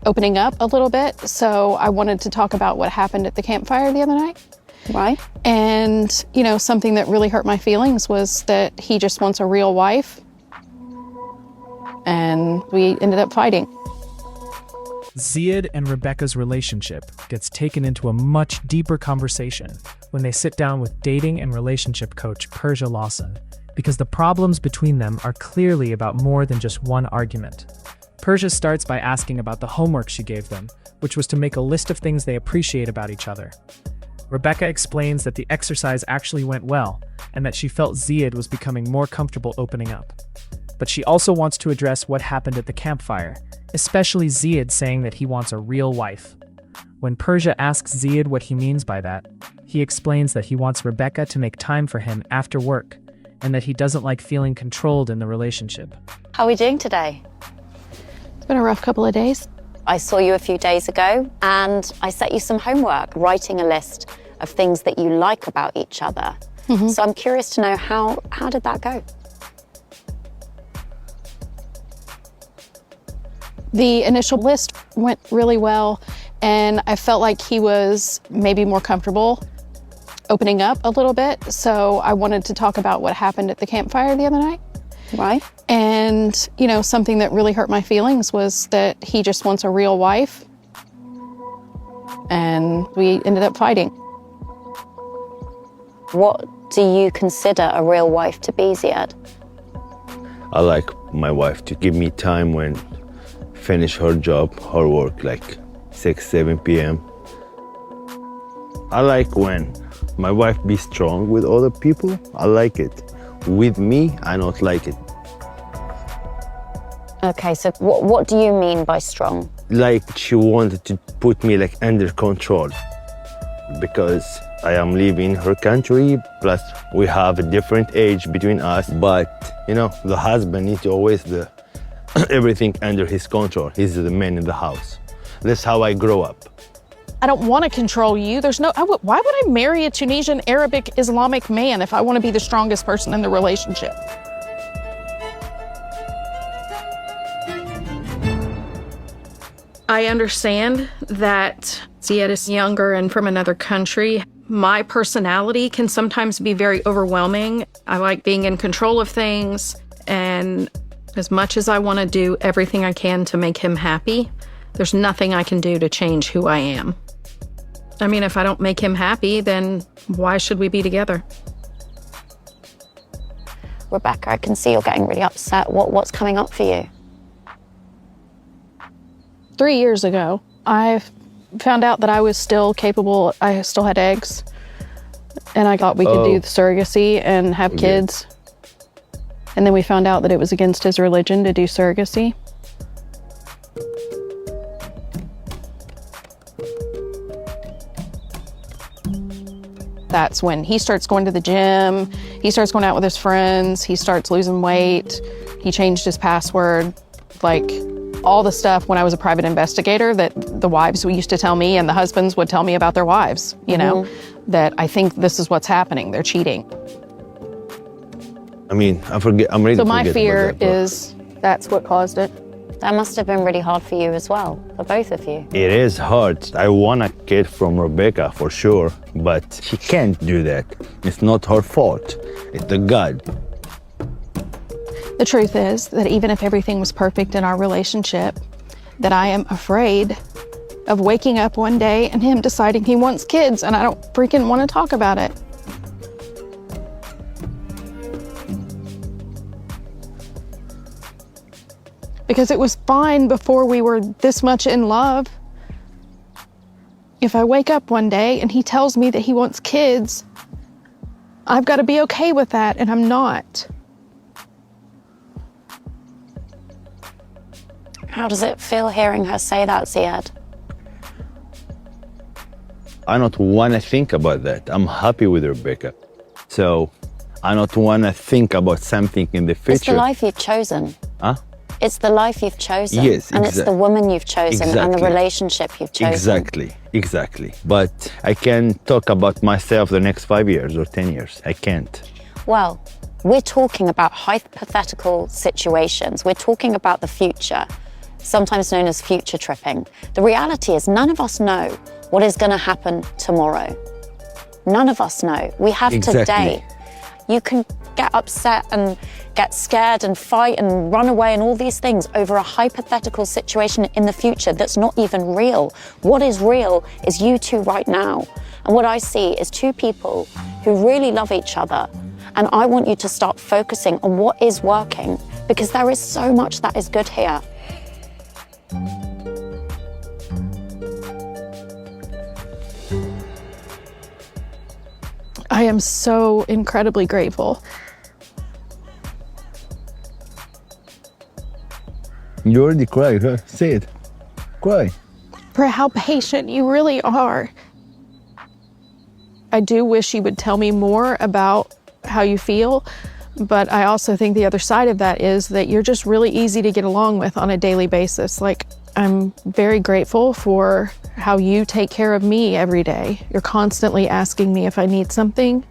opening up a little bit. So I wanted to talk about what happened at the campfire the other night. Right. And, you know, something that really hurt my feelings was that he just wants a real wife. And we ended up fighting. Zied and Rebecca's relationship gets taken into a much deeper conversation when they sit down with dating and relationship coach Persia Lawson, because the problems between them are clearly about more than just one argument. Persia starts by asking about the homework she gave them, which was to make a list of things they appreciate about each other. Rebecca explains that the exercise actually went well and that she felt Zied was becoming more comfortable opening up. But she also wants to address what happened at the campfire, especially Zied saying that he wants a real wife. When Persia asks Zied what he means by that, he explains that he wants Rebecca to make time for him after work and that he doesn't like feeling controlled in the relationship. How are we doing today? It's been a rough couple of days. I saw you a few days ago and I set you some homework, writing a list of things that you like about each other. So I'm curious to know how did that go? The initial list went really well, and I felt like he was maybe more comfortable opening up a little bit. So I wanted to talk about what happened at the campfire the other night. Right. And, you know, something that really hurt my feelings was that he just wants a real wife. And we ended up fighting. What do you consider a real wife to be, Zied? I like my wife to give me time when finish her job, her work, like 6, 7 p.m. I like when my wife be strong with other people. I like it. With me, I don't like it. Okay, so what do you mean by strong? Like she wanted to put me like under control because I am leaving her country, plus we have a different age between us. But, you know, the husband needs to always everything under his control. He's the man in the house. That's how I grow up. I don't want to control you. Why would I marry a Tunisian, Arabic, Islamic man if I want to be the strongest person in the relationship? I understand that Zied is younger and from another country. My personality can sometimes be very overwhelming. I like being in control of things, and as much as I want to do everything I can to make him happy, there's nothing I can do to change who I am. I mean, if I don't make him happy, then why should we be together? Rebecca, I can see you're getting really upset. What's coming up for you? 3 years ago, I found out that I was still capable. I still had eggs, and I thought we could do the surrogacy and have kids. And then we found out that it was against his religion to do surrogacy. That's when he starts going to the gym, he starts going out with his friends, he starts losing weight, he changed his password, like all the stuff when I was a private investigator that the wives used to tell me and the husbands would tell me about their wives, you know, that I think this is what's happening, they're cheating. I mean, I'm ready to forget. So my fear is that's what caused it. That must have been really hard for you as well, for both of you. It is hard. I want a kid from Rebecca for sure, but she can't do that. It's not her fault. It's the God. The truth is that even if everything was perfect in our relationship, that I am afraid of waking up one day and him deciding he wants kids, and I don't freaking want to talk about it. Because it was fine before we were this much in love. If I wake up one day and he tells me that he wants kids, I've got to be okay with that, and I'm not. How does it feel hearing her say that, Zied? I don't want to think about that. I'm happy with Rebecca. So I don't want to think about something in the future. It's the life you've chosen. Huh? It's the life you've chosen. Yes, and it's the woman you've chosen and the relationship you've chosen. Exactly. But I can talk about myself the next 5 years or 10 years. I can't. Well, we're talking about hypothetical situations. We're talking about the future. sometimes known as future tripping. The reality is none of us know what is going to happen tomorrow. None of us know. We have today. You can get upset and get scared and fight and run away and all these things over a hypothetical situation in the future that's not even real. What is real is you two right now. And what I see is two people who really love each other. And I want you to start focusing on what is working, because there is so much that is good here. I am so incredibly grateful. You already cried, huh? Say it. Cry. For how patient you really are. I do wish you would tell me more about how you feel, but I also think the other side of that is that you're just really easy to get along with on a daily basis. Like, I'm very grateful for how you take care of me every day. You're constantly asking me if I need something,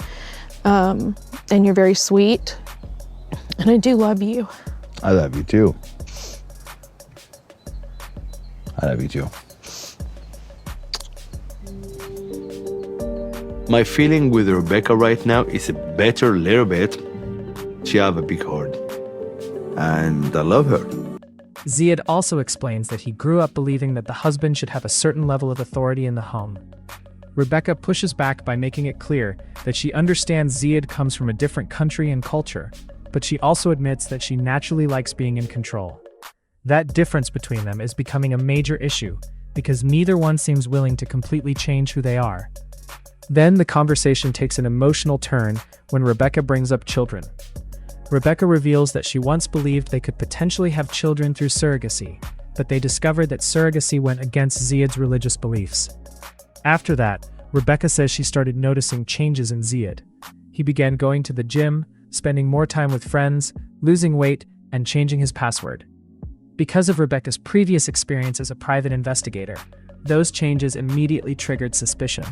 and you're very sweet, and I do love you. I love you too. I love you too. My feeling with Rebecca right now is better a little bit. She have a big heart, and I love her. Zied also explains that he grew up believing that the husband should have a certain level of authority in the home. Rebecca pushes back by making it clear that she understands Zied comes from a different country and culture, but she also admits that she naturally likes being in control. That difference between them is becoming a major issue, because neither one seems willing to completely change who they are. Then the conversation takes an emotional turn when Rebecca brings up children. Rebecca reveals that she once believed they could potentially have children through surrogacy, but they discovered that surrogacy went against Zied's religious beliefs. After that, Rebecca says she started noticing changes in Zied. He began going to the gym, spending more time with friends, losing weight, and changing his password. Because of Rebecca's previous experience as a private investigator, those changes immediately triggered suspicion.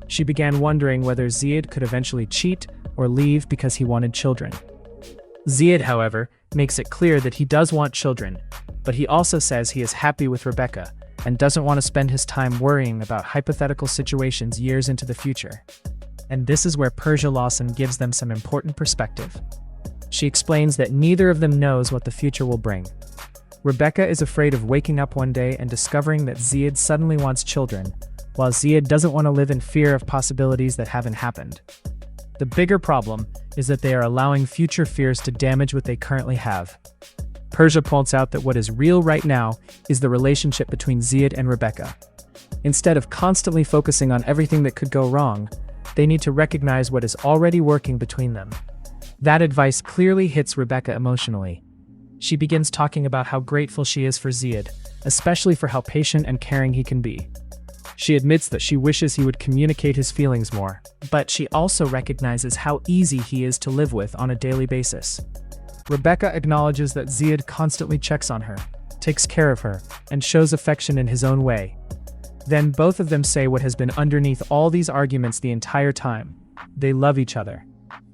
She began wondering whether Zied could eventually cheat or leave because he wanted children. Zied, however, makes it clear that he does want children, but he also says he is happy with Rebecca and doesn't want to spend his time worrying about hypothetical situations years into the future. And this is where Persia Lawson gives them some important perspective. She explains that neither of them knows what the future will bring. Rebecca is afraid of waking up one day and discovering that Zied suddenly wants children, while Zied doesn't want to live in fear of possibilities that haven't happened. The bigger problem is that they are allowing future fears to damage what they currently have. Persia points out that what is real right now is the relationship between Zied and Rebecca. Instead of constantly focusing on everything that could go wrong, they need to recognize what is already working between them. That advice clearly hits Rebecca emotionally. She begins talking about how grateful she is for Zied, especially for how patient and caring he can be. She admits that she wishes he would communicate his feelings more, but she also recognizes how easy he is to live with on a daily basis. Rebecca acknowledges that Zied constantly checks on her, takes care of her, and shows affection in his own way. Then both of them say what has been underneath all these arguments the entire time. They love each other.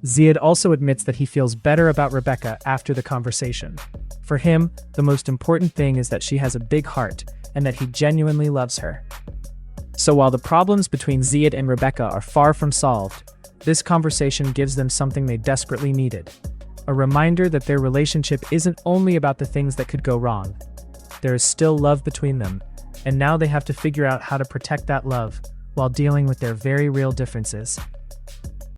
Zied also admits that he feels better about Rebecca after the conversation. For him, the most important thing is that she has a big heart and that he genuinely loves her. So while the problems between Zied and Rebecca are far from solved, this conversation gives them something they desperately needed. A reminder that their relationship isn't only about the things that could go wrong. There is still love between them, and now they have to figure out how to protect that love while dealing with their very real differences.